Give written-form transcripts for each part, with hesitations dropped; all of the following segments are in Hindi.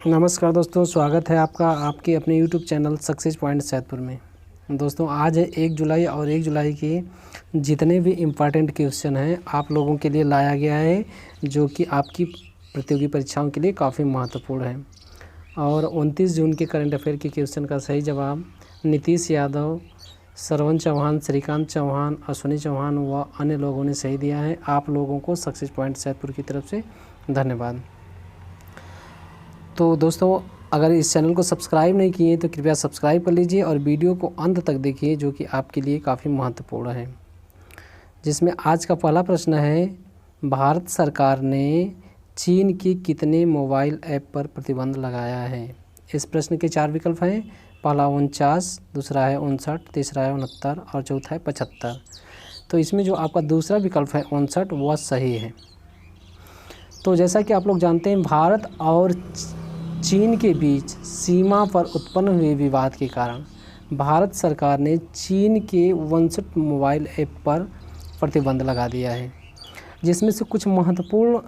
नमस्कार दोस्तों, स्वागत है आपका आपके अपने YouTube channel success point Saidpur में। दोस्तों, आज है 1 जुलाई और 1 जुलाई के जितने भी इम्पॉर्टेंट क्वेश्चन हैं आप लोगों के लिए लाया गया है, जो कि आपकी प्रतियोगी परीक्षाओं के लिए काफ़ी महत्वपूर्ण है। और 29 जून के करंट अफेयर के क्वेश्चन का सही जवाब नीतीश यादव, श्रवण चौहान, श्रीकांत चौहान, अश्विनी चौहान व अन्य लोगों ने सही दिया है। आप लोगों को सक्सेस पॉइंट सैदपुर की तरफ से धन्यवाद। तो दोस्तों, अगर इस चैनल को सब्सक्राइब नहीं किए तो कृपया सब्सक्राइब कर लीजिए और वीडियो को अंत तक देखिए, जो कि आपके लिए काफ़ी महत्वपूर्ण है। जिसमें आज का पहला प्रश्न है, भारत सरकार ने चीन की कितने मोबाइल ऐप पर प्रतिबंध लगाया है। इस प्रश्न के 4 विकल्प हैं। पहला 49, दूसरा है 59, तीसरा है 69 और चौथा है 75। तो इसमें जो आपका दूसरा विकल्प है 59 वह सही है। तो जैसा कि आप लोग जानते हैं, भारत और चीन के बीच सीमा पर उत्पन्न हुए विवाद के कारण भारत सरकार ने चीन के 59 मोबाइल ऐप पर प्रतिबंध लगा दिया है। जिसमें से कुछ महत्वपूर्ण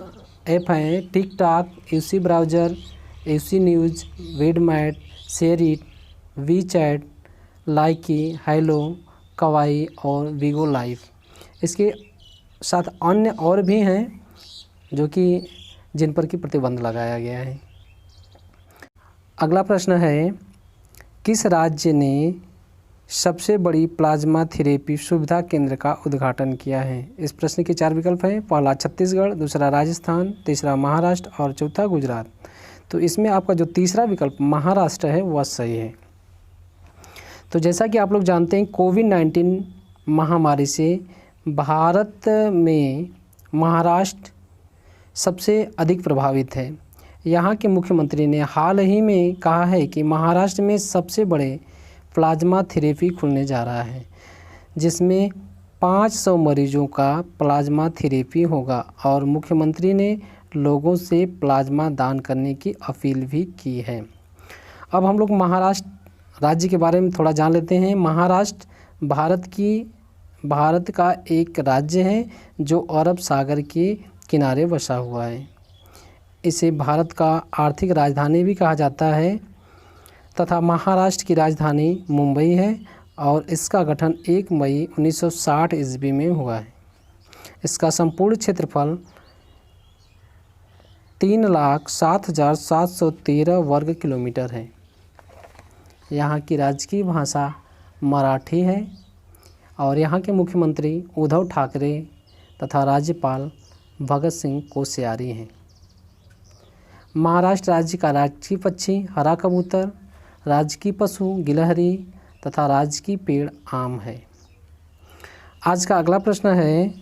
ऐप हैं TikTok, UC Browser, UC News, VMate, SHAREit, WeChat, Likee, Helo, Kwai और वीगो लाइव। इसके साथ अन्य और भी हैं जो कि जिन पर कि प्रतिबंध लगाया गया है। अगला प्रश्न है, किस राज्य ने सबसे बड़ी प्लाज्मा थेरेपी सुविधा केंद्र का उद्घाटन किया है। इस प्रश्न के 4 विकल्प हैं। पहला छत्तीसगढ़, दूसरा राजस्थान, तीसरा महाराष्ट्र और चौथा गुजरात। तो इसमें आपका जो तीसरा विकल्प महाराष्ट्र है वह सही है। तो जैसा कि आप लोग जानते हैं, कोविड-19 महामारी से भारत में महाराष्ट्र सबसे अधिक प्रभावित है। यहाँ के मुख्यमंत्री ने हाल ही में कहा है कि महाराष्ट्र में सबसे बड़े प्लाज्मा थेरेपी खुलने जा रहा है, जिसमें 500 मरीजों का प्लाज्मा थेरेपी होगा। और मुख्यमंत्री ने लोगों से प्लाज्मा दान करने की अपील भी की है। अब हम लोग महाराष्ट्र राज्य के बारे में थोड़ा जान लेते हैं। महाराष्ट्र भारत का एक राज्य है जो अरब सागर के किनारे बसा हुआ है। इसे भारत का आर्थिक राजधानी भी कहा जाता है तथा महाराष्ट्र की राजधानी मुंबई है और इसका गठन 1 मई 1960 ईस्वी में हुआ है। इसका संपूर्ण क्षेत्रफल 3,07,713 वर्ग किलोमीटर है। यहाँ की राजकीय भाषा मराठी है और यहाँ के मुख्यमंत्री उद्धव ठाकरे तथा राज्यपाल भगत सिंह कोश्यारी हैं। महाराष्ट्र राज्य का राजकीय पक्षी हरा कबूतर, राजकीय पशु गिलहरी तथा राजकीय पेड़ आम है। आज का अगला प्रश्न है,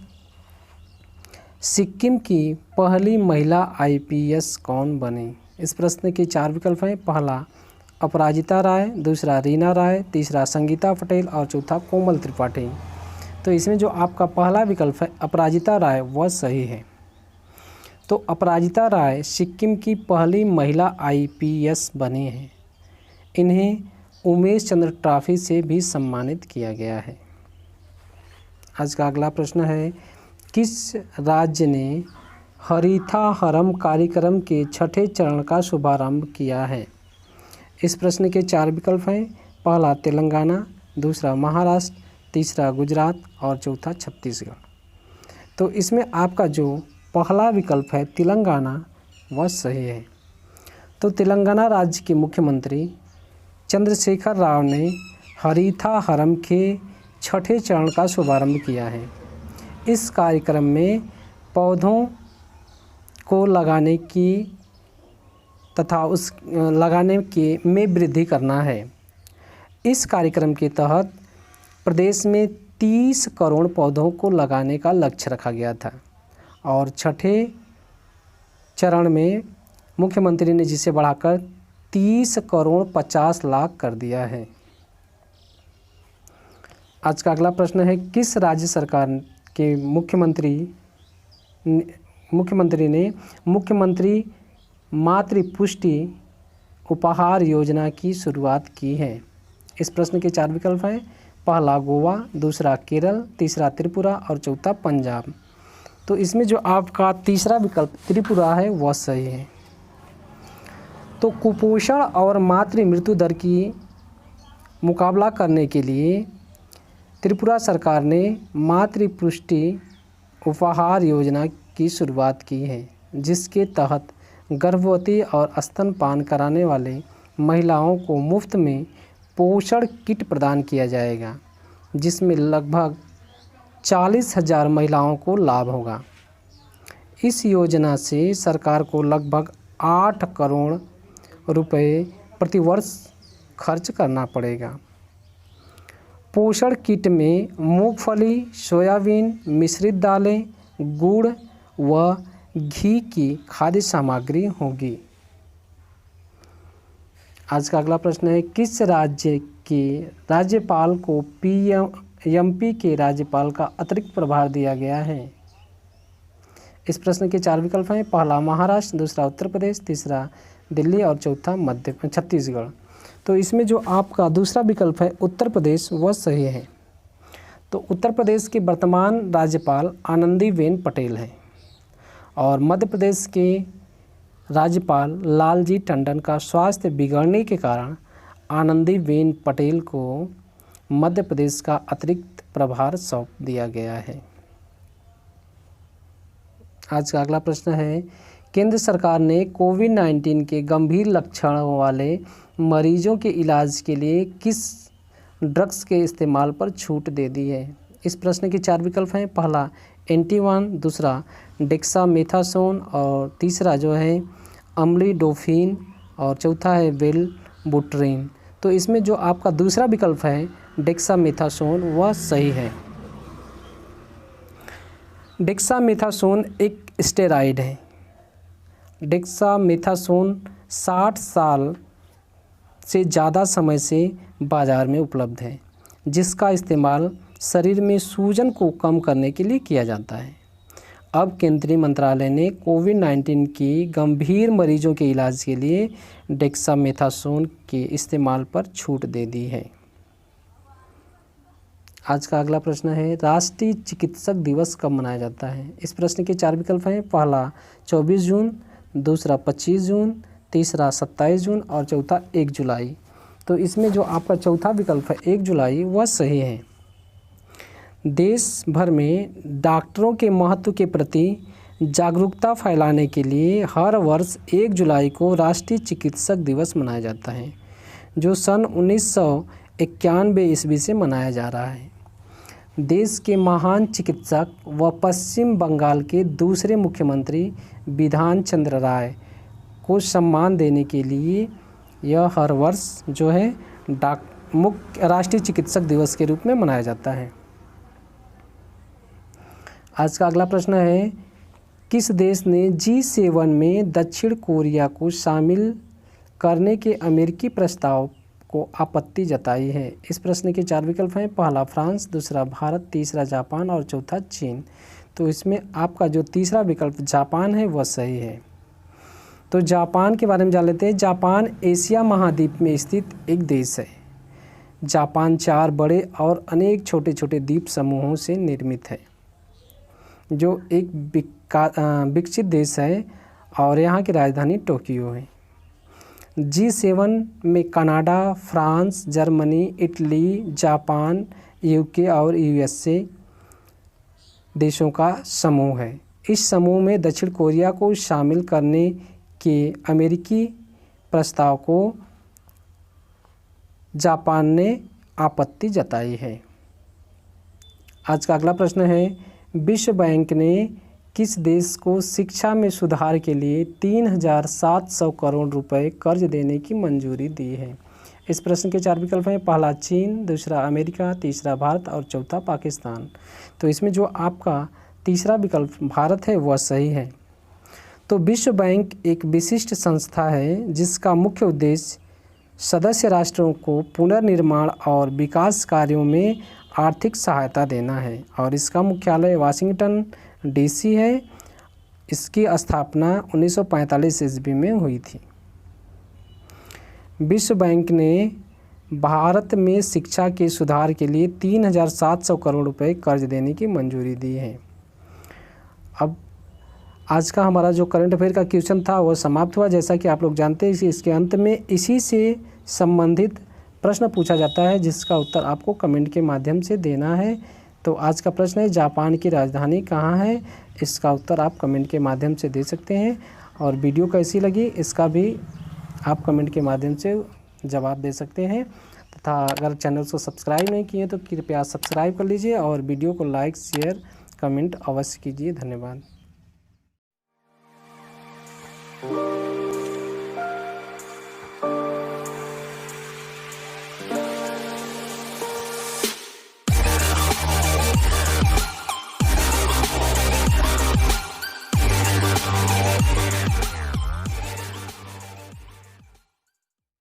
सिक्किम की पहली महिला IPS कौन बनी। इस प्रश्न के 4 विकल्प हैं। पहला अपराजिता राय, दूसरा रीना राय, तीसरा संगीता पटेल और चौथा कोमल त्रिपाठी। तो इसमें जो आपका पहला विकल्प है अपराजिता राय वह सही है। तो अपराजिता राय सिक्किम की पहली महिला IPS बनी हैं। इन्हें उमेश चंद्र ट्रॉफी से भी सम्मानित किया गया है। आज का अगला प्रश्न है, किस राज्य ने हरिथा हरम कार्यक्रम के 6ठे चरण का शुभारंभ किया है। इस प्रश्न के 4 विकल्प हैं। पहला तेलंगाना, दूसरा महाराष्ट्र, तीसरा गुजरात और चौथा छत्तीसगढ़। तो इसमें आपका जो पहला विकल्प है तेलंगाना वह सही है। तो तेलंगाना राज्य के मुख्यमंत्री चंद्रशेखर राव ने हरिथा हरम के 6ठे चरण का शुभारंभ किया है। इस कार्यक्रम में पौधों को लगाने की तथा उस लगाने के में वृद्धि करना है। इस कार्यक्रम के तहत प्रदेश में 30 करोड़ पौधों को लगाने का लक्ष्य रखा गया था और 6ठे चरण में मुख्यमंत्री ने जिसे बढ़ाकर 30 करोड़ 50 लाख कर दिया है। आज का अगला प्रश्न है, किस राज्य सरकार के मुख्यमंत्री ने मुख्यमंत्री मातृपुष्टि उपहार योजना की शुरुआत की है। इस प्रश्न के 4 विकल्प हैं। पहला गोवा, दूसरा केरल, तीसरा त्रिपुरा और चौथा पंजाब। तो इसमें जो आपका तीसरा विकल्प त्रिपुरा है वह सही है। तो कुपोषण और मातृ मृत्यु दर की मुकाबला करने के लिए त्रिपुरा सरकार ने मातृ पुष्टि उपहार योजना की शुरुआत की है, जिसके तहत गर्भवती और स्तनपान कराने वाले महिलाओं को मुफ्त में पोषण किट प्रदान किया जाएगा, जिसमें लगभग 40,000 महिलाओं को लाभ होगा। इस योजना से सरकार को लगभग 8 करोड़ रुपए प्रतिवर्ष खर्च करना पड़ेगा। पोषण किट में मूंगफली, सोयाबीन, मिश्रित दालें, गुड़ व घी की खाद्य सामग्री होगी। आज का अगला प्रश्न है, किस राज्य के राज्यपाल को एमपी के राज्यपाल का अतिरिक्त प्रभार दिया गया है? इस प्रश्न के 4 विकल्प हैं। पहला महाराष्ट्र, दूसरा उत्तर प्रदेश, तीसरा दिल्ली और चौथा छत्तीसगढ़। तो इसमें जो आपका दूसरा विकल्प है उत्तर प्रदेश वह सही है। तो उत्तर प्रदेश के वर्तमान राज्यपाल आनंदीबेन पटेल हैं और मध्य प्रदेश के राज्यपाल लालजी टंडन का स्वास्थ्य बिगड़ने के कारण आनंदीबेन पटेल को मध्य प्रदेश का अतिरिक्त प्रभार सौंप दिया गया है। आज का अगला प्रश्न है, केंद्र सरकार ने कोविड-19 के गंभीर लक्षणों वाले मरीजों के इलाज के लिए किस ड्रग्स के इस्तेमाल पर छूट दे दी है? इस प्रश्न के 4 विकल्प हैं। पहला एंटीवान, दूसरा डेक्सामेथासोन और तीसरा जो है अम्लीडोफिन और चौथा है वेलबुट्रिन। तो इसमें जो आपका दूसरा विकल्प है डेक्सामेथासोन वह सही है। डेक्सामेथासोन एक स्टेरॉइड है। डेक्सामेथासोन 60 साल से ज़्यादा समय से बाज़ार में उपलब्ध है, जिसका इस्तेमाल शरीर में सूजन को कम करने के लिए किया जाता है। अब केंद्रीय मंत्रालय ने कोविड-19 की गंभीर मरीजों के इलाज के लिए डेक्सामेथासोन के इस्तेमाल पर छूट दे दी है। आज का अगला प्रश्न है, राष्ट्रीय चिकित्सक दिवस कब मनाया जाता है? इस प्रश्न के 4 विकल्प हैं। पहला 24 जून, दूसरा 25 जून, तीसरा 27 जून और चौथा 1 जुलाई। तो इसमें जो आपका चौथा विकल्प है 1 जुलाई वह सही है। देश भर में डॉक्टरों के महत्व के प्रति जागरूकता फैलाने के लिए हर वर्ष 1 जुलाई को राष्ट्रीय चिकित्सक दिवस मनाया जाता है, जो सन 1991 ईस्वी से मनाया जा रहा है। देश के महान चिकित्सक व पश्चिम बंगाल के दूसरे मुख्यमंत्री बिधान चंद्र राय को सम्मान देने के लिए यह हर वर्ष जो है मुख्य राष्ट्रीय चिकित्सक दिवस के रूप में मनाया जाता है। आज का अगला प्रश्न है, किस देश ने G7 में दक्षिण कोरिया को शामिल करने के अमेरिकी प्रस्ताव को आपत्ति जताई है? इस प्रश्न के 4 विकल्प हैं। पहला फ्रांस, दूसरा भारत, तीसरा जापान और चौथा चीन। तो इसमें आपका जो तीसरा विकल्प जापान है वह सही है। तो जापान के बारे में जान लेते हैं। जापान एशिया महाद्वीप में स्थित एक देश है। जापान 4 बड़े और अनेक छोटे छोटे द्वीप समूहों से निर्मित है, जो एक विकसित देश है और यहाँ की राजधानी टोक्यो है। G7 में Canada, France, Germany, Italy, Japan, UK और USA देशों का समूह है। इस समूह में दक्षिण कोरिया को शामिल करने के अमेरिकी प्रस्ताव को जापान ने आपत्ति जताई है। आज का अगला प्रश्न है, विश्व बैंक ने किस देश को शिक्षा में सुधार के लिए 3,700 करोड़ रुपए कर्ज देने की मंजूरी दी है? इस प्रश्न के 4 विकल्प हैं। पहला चीन, दूसरा अमेरिका, तीसरा भारत और चौथा पाकिस्तान। तो इसमें जो आपका तीसरा विकल्प भारत है वह सही है। तो विश्व बैंक एक विशिष्ट संस्था है जिसका मुख्य उद्देश्य सदस्य राष्ट्रों को पुनर्निर्माण और विकास कार्यों में आर्थिक सहायता देना है और इसका मुख्यालय वाशिंगटन DC है। इसकी स्थापना 1945 ईस्वी में हुई थी। विश्व बैंक ने भारत में शिक्षा के सुधार के लिए 3,700 करोड़ रुपए कर्ज देने की मंजूरी दी है। अब आज का हमारा जो करंट अफेयर का क्वेश्चन था वह समाप्त हुआ। जैसा कि आप लोग जानते हैं इसके अंत में इसी से संबंधित प्रश्न पूछा जाता है, जिसका उत्तर आपको कमेंट के माध्यम से देना है। तो आज का प्रश्न है, जापान की राजधानी कहाँ है? इसका उत्तर आप कमेंट के माध्यम से दे सकते हैं। और वीडियो कैसी लगी इसका भी आप कमेंट के माध्यम से जवाब दे सकते हैं। तथा अगर चैनल को सब्सक्राइब नहीं किए तो कृपया सब्सक्राइब कर लीजिए और वीडियो को लाइक शेयर कमेंट अवश्य कीजिए। धन्यवाद।